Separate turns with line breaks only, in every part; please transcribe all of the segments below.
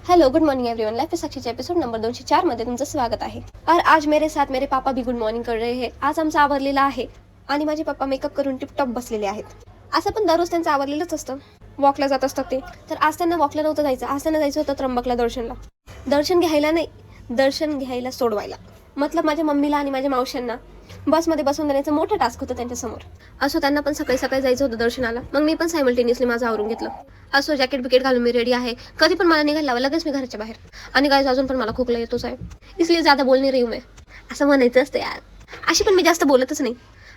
Hello good morning everyone. Life is साक्षीच्या episode number 204 मध्ये तुमचं स्वागत आहे। और आज मेरे साथ मेरे पापा भी गुड मॉर्निंग कर रहे हैं। आज आमचं आवरलेलं आहे आणि माझे पप्पा मेकअप करून टिपटॉप बसलेले आहेत। असं पण दररोज त्यांचं आवरलेलंच असतं, वॉकला जात असतात ते। तर आज त्यांना वॉकला नव्हतं जायचं, आज त्यांना जायचं होतं त्र्यंबकला दर्शनला। दर्शन घ्यायला नाही, दर्शन घ्यायला सोडवायला। मतलब माझ्या मम्मीला आणि माझ्या मावशांना बसमध्ये बसून देण्याचं मोठं टास्क होतं त्यांच्यासमोर। असो त्यांना पण सकाळी सकाळी जायचं होतं दर्शनाला, मग मी पण सायमल्टेनियसली माझं आवरून घेतलं। असो जॅकेट बिकेट घालून मी रेडी आहे, कधी पण मला निघायला लावा लगेच मी घराच्या बाहेर। आणि गाईज अजून पण मला खोकला येतोच आहे, इसलिए ज्यादा बोल नहीं रही हूं मैं, असं म्हणायचं असतं यार। अशी पण मी जास्त बोलतच नाही।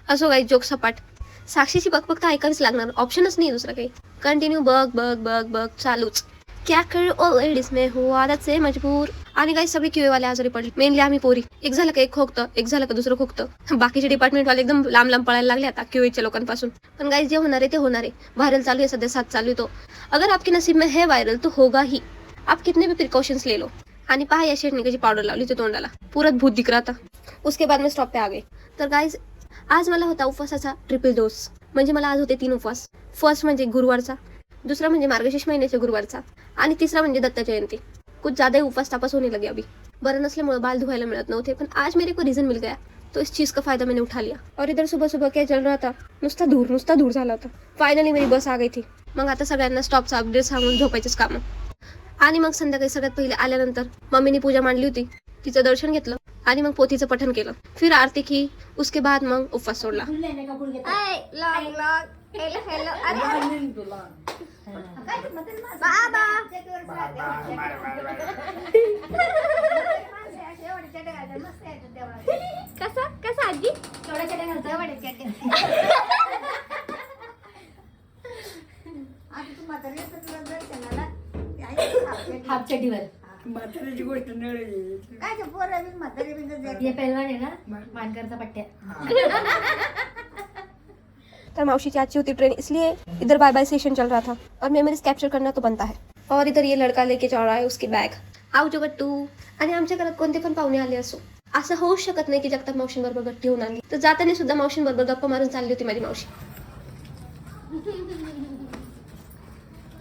असो गाईज जोक सपाट, साक्षीची बकबक तर ऐकावीच लागणार, ऑप्शनच नाही दुसरं काही। कंटिन्यू बग बग बग बग चालूच। क्या करू ओ लेडीज में हो आदत से मजबूर। आणि काही सगळी क्यूए वाले आजारी पडले, मेनली आम्ही पोरी। एक झालं का एक खोकतं, एक झालं का दुसरं खोकतं। बाकीचे डिपार्टमेंट वाले एकदम लांब लांब पळायला लागले आता क्यूएच्या लोकांपासून। पण गाईज जे होणार आहे ते होणार आहे। व्हायरल चालू आहे सध्या, 7 चालू आहे तो। अगर आपके नसीब में है वायरल तो होगा ही, आप कितने भी प्रिकॉशंस ले लो। आणि पहा या शेडनिकाची पावडर लावली होती तोंडाला, पुरत भूत दिख रहा था। उसके बाद में स्टॉप पे आ गए। तर गाईज आज मला होता उपवासाचा ट्रिपल डोस, म्हणजे मला आज होते 3 उपवास। फर्स्ट म्हणजे गुरुवारचा, दूसरा म्हणजे मार्गशीर्ष महिन्याच्या गुरुवारचा, आणि तिसरा म्हणजे दत्त जयंती। कुछ ज्यादा ही उपवास तापास होने लगे अभी। बरं नसल्यामुळे बाल धुवायला मिळत नव्हते, पण आज मेरे को रीजन मिल गया, तो इस चीज का फायदा मैंने उठा लिया। और इधर सुबह सुबह क्या चल रहा था, नुसता दूर झाला होता। फायनली मेरी बस आ गई थी। मग आता सगळ्यांना स्टॉपचा अपडेट सांगून झोपायचंच काम। आणि मग संध्याकाळी सगळ्यात पहिले आल्यानंतर मम्मीने पूजा मांडली होती, तिचं दर्शन घेतलं आणि मग पोथीचं पठण केलं, फिर आरती की, उसके बाद मग उपवास सोडला। कसा आजी
म्हातारीची गोष्ट नळली
काय ते पोरं बी म्हातारी बी जर
ये पहलवान है ना, मानकरचा पट्ट्या।
तर मावशीची आजची होती ट्रेन, इसलिए इधर बाय बाय सेशन चल रहा था और मेमोरीज कैप्चर करना तो बनता है। और इधर ये लड़का लेके चल रहा है उसकी बॅग। आऊ जो गट्टू। आणि आमच्या घरात कोणते पण पाहुणे आले असो, असं होऊच शकत नाही की जगताप मावशींबरोबर गट्टी होऊन आली। तर जाताना सुद्धा मावशींबरोबर गप्पा मारून चालली होती माझी मावशी।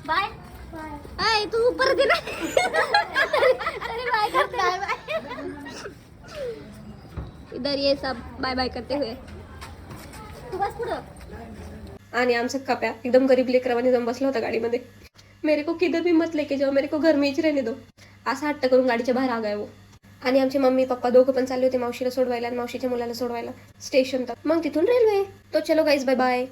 बाय बाय, तू परत ये ना। अरे बाय करते
इधर ये सब बाय बाय करते हुए।
तू बस पुढं।
आणि आमचा कप्या एकदम गरीब लेकरावाने जाऊन बसला होता गाडीमध्ये। मेरे को किधर भी मत लेके जाओ, मेरे को घर में ही रहने दो, असा हट्ट करून गाडीच्या बाहेर आ गया वो। आणि आमचे मम्मी पप्पा दोघं पण चालले होते मावशीला सोडवायला आणि मावशीच्या मुलाला सोडवायला स्टेशन तक, मग तिथून रेल्वे। तो चलो गाईज बाय बाय।